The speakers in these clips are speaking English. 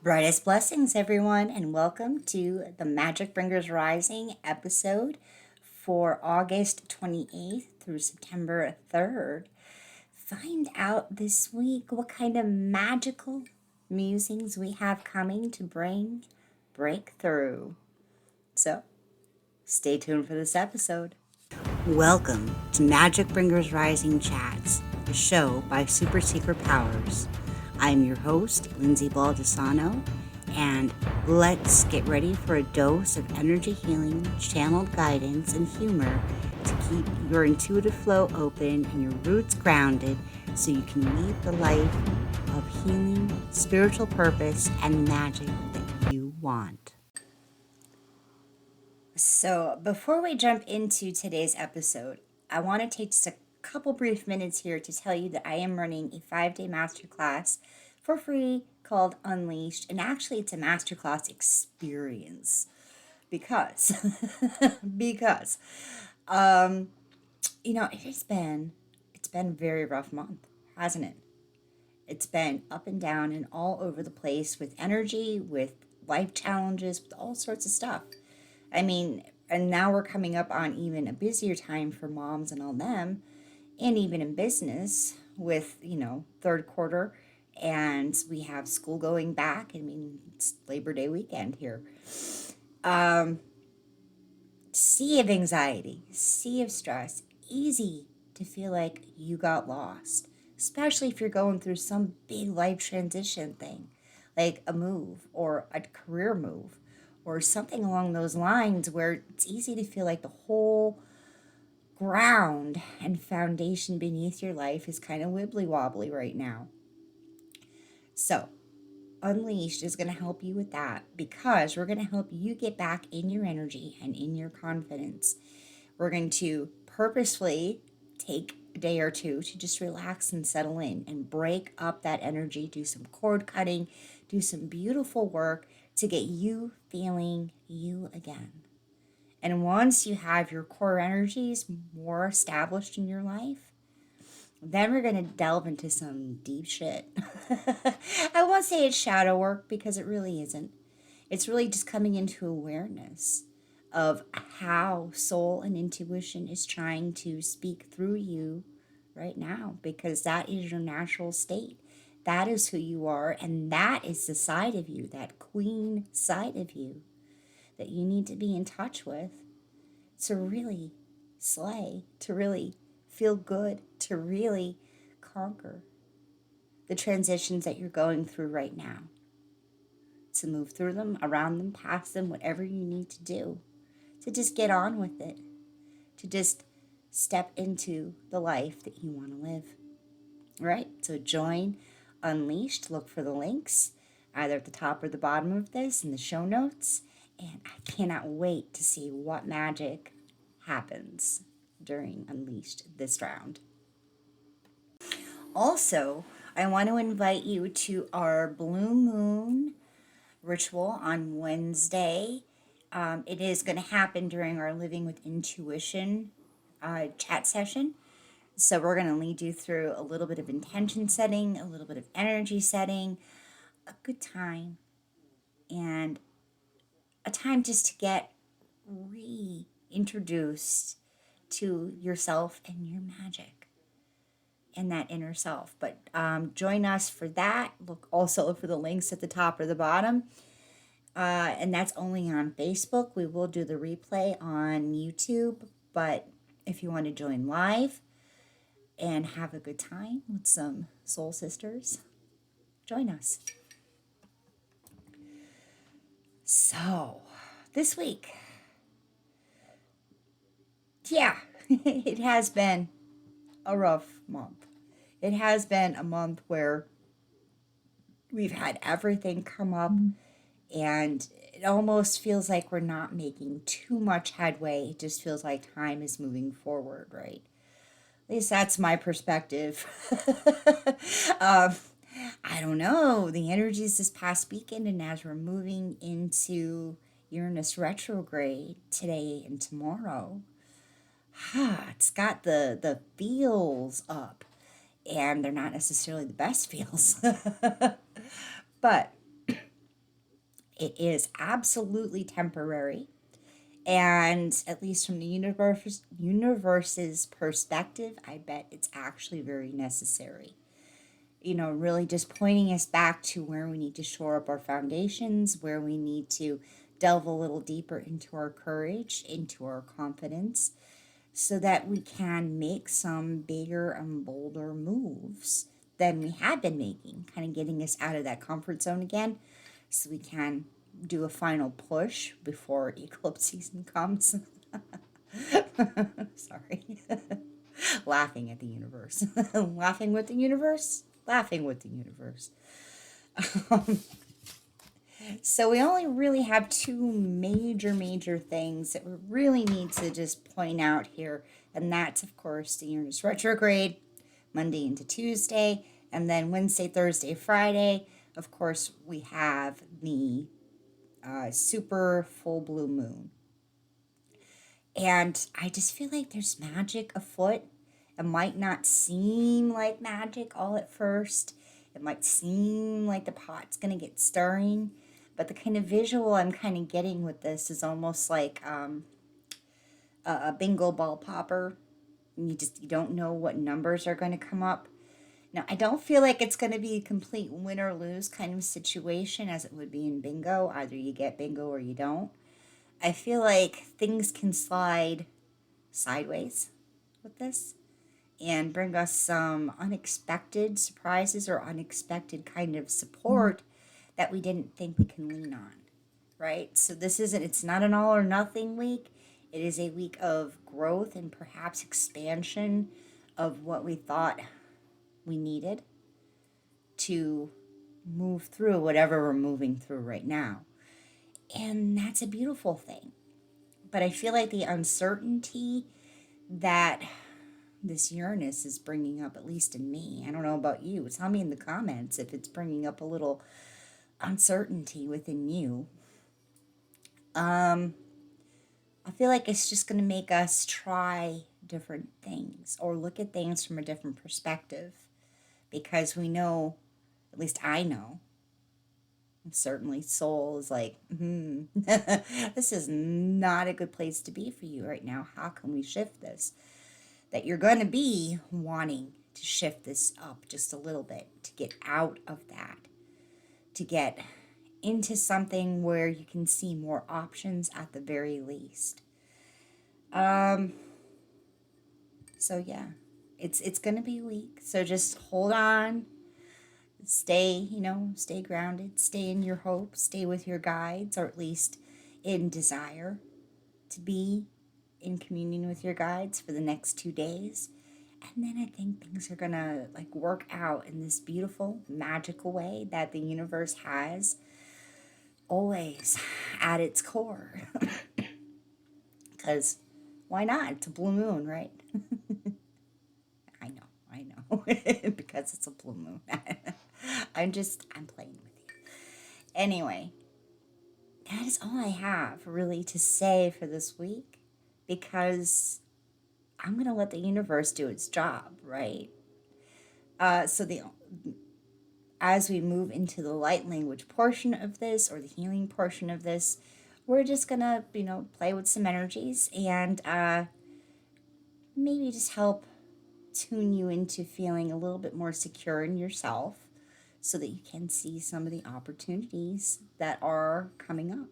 Brightest blessings, everyone, and welcome to the Magick Bringers Rising episode for August 28th through September 3rd. Find out this week what kind of magical musings we have coming to bring breakthrough. So, stay tuned for this episode. Welcome to Magick Bringers Rising Chats, a show by Super Secret Powers. I'm your host, Lindsay Baldessano, and let's get ready for a dose of energy healing, channeled guidance, and humor to keep your intuitive flow open and your roots grounded so you can lead the life of healing, spiritual purpose, and magic that you want. So, before we jump into today's episode, I want to take just a couple brief minutes here to tell you that I am running a 5-day masterclass for free called Unleashed. And actually, it's a masterclass experience because, because, it's been a very rough month, hasn't it? It's been up and down and all over the place with energy, with life challenges, with all sorts of stuff. I mean, and now we're coming up on even a busier time for moms and all them, and even in business with, third quarter, and we have school going back. I mean, it's Labor Day weekend here. Sea of anxiety, sea of stress, easy to feel like you got lost, especially if you're going through some big life transition thing, like a move or a career move or something along those lines where it's easy to feel like the whole ground and foundation beneath your life is kind of wibbly wobbly right now. So, Unleashed is going to help you with that because we're going to help you get back in your energy and in your confidence. We're going to purposefully take a day or two to just relax and settle in and break up that energy, do some cord cutting, do some beautiful work to get you feeling you again. And once you have your core energies more established in your life, then we're going to delve into some deep shit. I won't say it's shadow work because it really isn't. It's really just coming into awareness of how soul and intuition is trying to speak through you right now, because that is your natural state. That is who you are, and that is the side of you, that queen side of you that you need to be in touch with to really slay, to really feel good, to really conquer the transitions that you're going through right now, to move through them, around them, past them, whatever you need to do, to just get on with it, to just step into the life that you want to live. All right, so join Unleashed. Look for the links either at the top or the bottom of this in the show notes. And I cannot wait to see what magic happens during Unleashed this round. Also, I want to invite you to our Blue Moon ritual on Wednesday. It is going to happen during our Living with Intuition chat session. So we're going to lead you through a little bit of intention setting, a little bit of energy setting, a good time, and a time just to get reintroduced to yourself and your magic and that inner self. But join us for that. Look also for the links at the top or the bottom. And that's only on Facebook. We will do the replay on YouTube. But if you want to join live and have a good time with some soul sisters, join us. So, this week, it has been a rough month. It has been a month where we've had everything come up, and it almost feels like we're not making too much headway. It just feels like time is moving forward, right? At least that's my perspective. I don't know. The energies this past weekend, and as we're moving into Uranus retrograde today and tomorrow, it's got the feels up, and they're not necessarily the best feels. But It is absolutely temporary. And at least from the universe's perspective, I bet it's actually very necessary. Really just pointing us back to where we need to shore up our foundations, where we need to delve a little deeper into our courage, into our confidence, so that we can make some bigger and bolder moves than we have been making, kind of getting us out of that comfort zone again, so we can do a final push before eclipse season comes. Sorry. Laughing at the universe. Laughing with the universe? Laughing with the universe. Um, so we only really have two major things that we really need to just point out here. And that's, of course, the Uranus retrograde, Monday into Tuesday. And then Wednesday, Thursday, Friday, of course, we have the super full blue moon. And I just feel like there's magic afoot. It might not seem like magic all at first. It might seem like the pot's going to get stirring. But the kind of visual I'm kind of getting with this is almost like a bingo ball popper. You don't know what numbers are going to come up. Now, I don't feel like it's going to be a complete win or lose kind of situation as it would be in bingo. Either you get bingo or you don't. I feel like things can slide sideways with this and bring us some unexpected surprises or unexpected kind of support that we didn't think we can lean on, right? So it's not an all or nothing week. It is a week of growth and perhaps expansion of what we thought we needed to move through whatever we're moving through right now. And that's a beautiful thing. But I feel like the uncertainty that this Uranus is bringing up, at least in me, I don't know about you. Tell me in the comments if it's bringing up a little uncertainty within you. I feel like it's just going to make us try different things or look at things from a different perspective because we know, at least I know, certainly soul is like, this is not a good place to be for you right now. How can we shift this? That you're going to be wanting to shift this up just a little bit to get out of that, to get into something where you can see more options at the very least. So yeah, it's going to be weak. So just hold on, stay grounded, stay in your hope, stay with your guides, or at least in desire to be in communion with your guides for the next 2 days. And then I think things are gonna work out in this beautiful, magical way that the universe has always at its core. Because why not? It's a blue moon, right? I know. Because it's a blue moon. I'm playing with you. Anyway, that is all I have really to say for this week because I'm going to let the universe do its job, right? As we move into the light language portion of this or the healing portion of this, we're just going to, play with some energies and maybe just help tune you into feeling a little bit more secure in yourself so that you can see some of the opportunities that are coming up.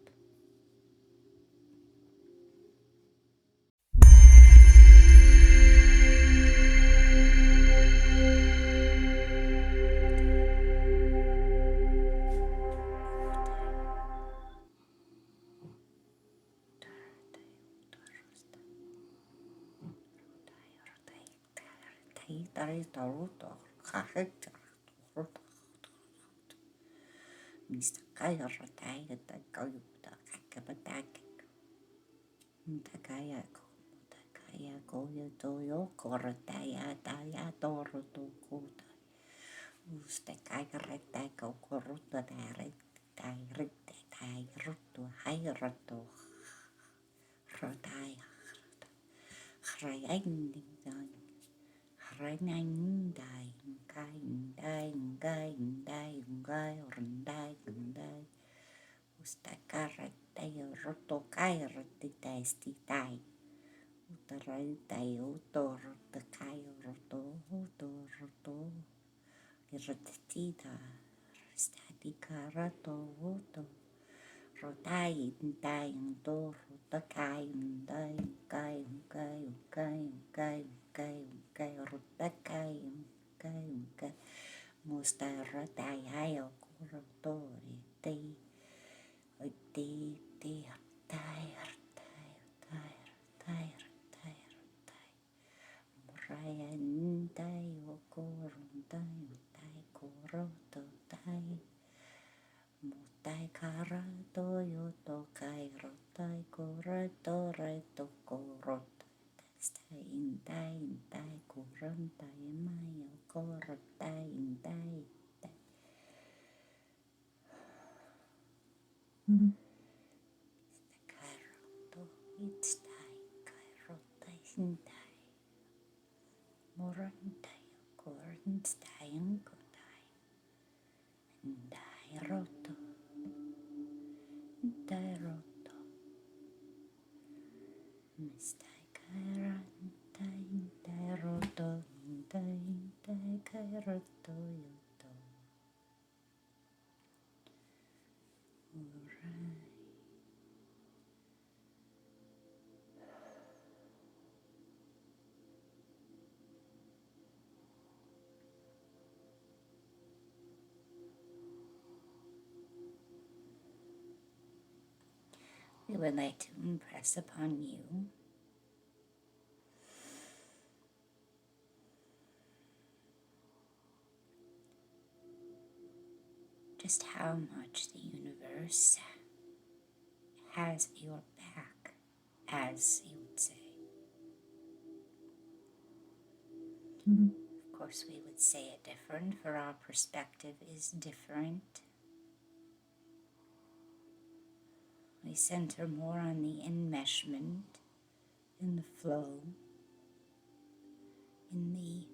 Ustakaratay rotokay rotitay stitai. Utaratay utorotokay roto irotitita statikarato uto rotai intai undo rotakai undai kai ukai ukai ukai ukai ukai rotakai ukai ukai mustaratai ayo kurotori tei tei tai tai tai tai tai tai raya ndai okorundai utai koroto tai mutai karato yoto kai rotai koroto reto koroto stai indai korontai mayo korotai indai karoto itstai karotai indai morantai korontai unkotai indai roto indai roto mistai karantai indai roto indai karoto yoto urai. We would like to impress upon you just how much the universe has your back, as you would say. Of course, we would say it different, for our perspective is different. We center more on the enmeshment, in the flow, in the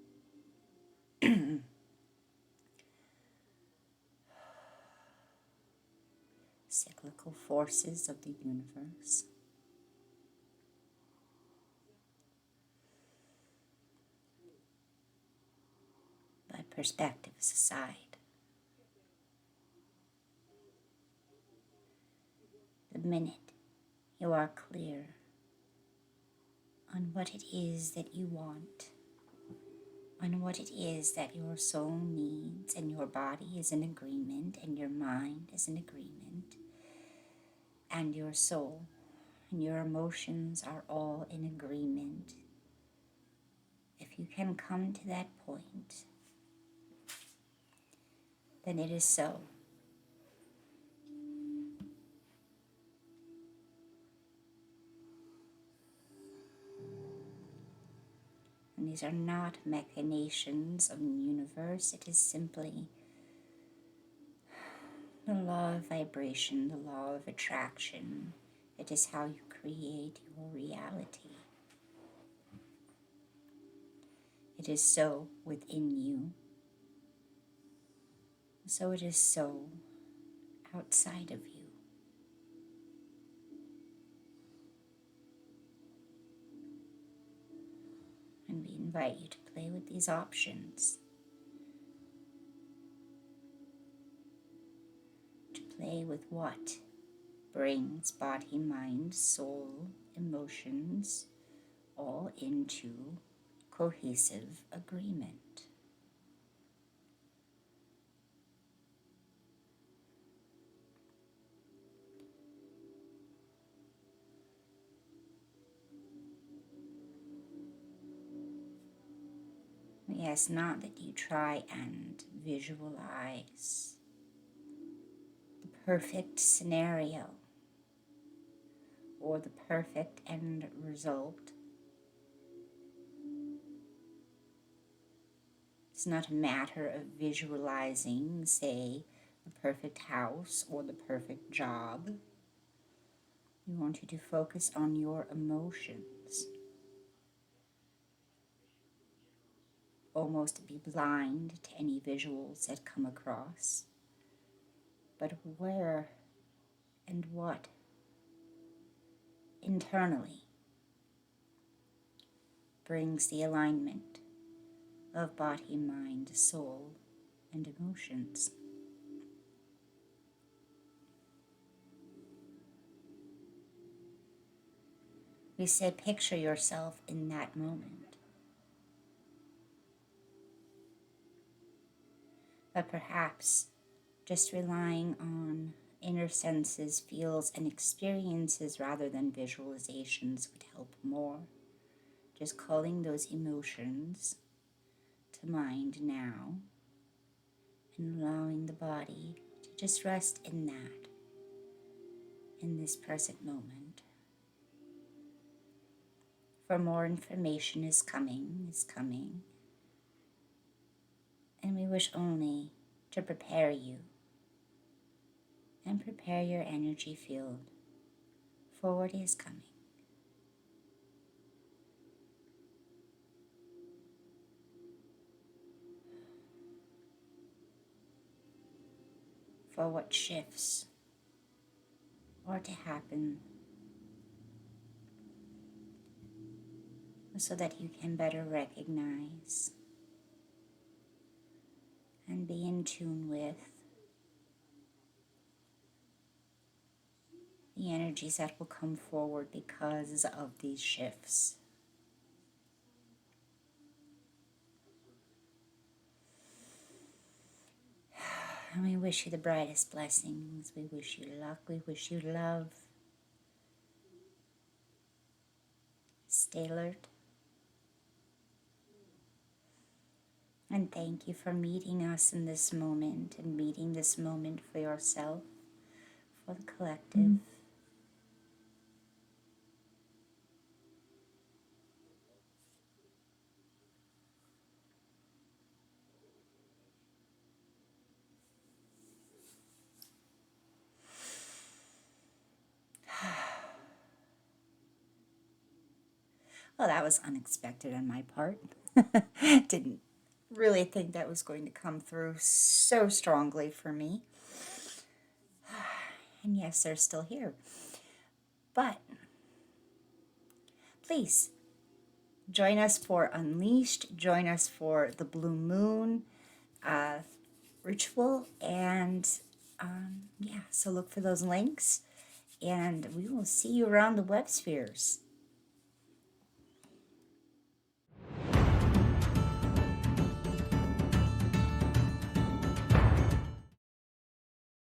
cyclical forces of the universe. But perspectives aside, the minute you are clear on what it is that you want, on what it is that your soul needs, and your body is in agreement, and your mind is in agreement, and your soul and your emotions are all in agreement. If you can come to that point, then it is so. And these are not machinations of the universe. It is simply the law of vibration, the law of attraction. It is how you create your reality. It is so within you. So it is so outside of you. And we invite you to play with these options. To play with what brings body, mind, soul, emotions all into cohesive agreement. We ask not that you try and visualize the perfect scenario or the perfect end result. It's not a matter of visualizing, say, the perfect house or the perfect job. We want you to focus on your emotions. Almost be blind to any visuals that come across, but aware and what internally brings the alignment of body, mind, soul, and emotions. We said picture yourself in that moment. But perhaps just relying on inner senses, feels, and experiences rather than visualizations would help more. Just calling those emotions to mind now and allowing the body to just rest in that, in this present moment. For more information is coming, and we wish only to prepare you and prepare your energy field for what is coming. For what shifts are to happen so that you can better recognize and be in tune with the energies that will come forward because of these shifts. And we wish you the brightest blessings. We wish you luck. We wish you love. Stay alert. And thank you for meeting us in this moment and meeting this moment for yourself, for the collective. Well, that was unexpected on my part. Didn't really think that was going to come through so strongly for me. And yes, they're still here. But please join us for Unleashed. Join us for the Blue Moon ritual. And so look for those links. And we will see you around the web spheres.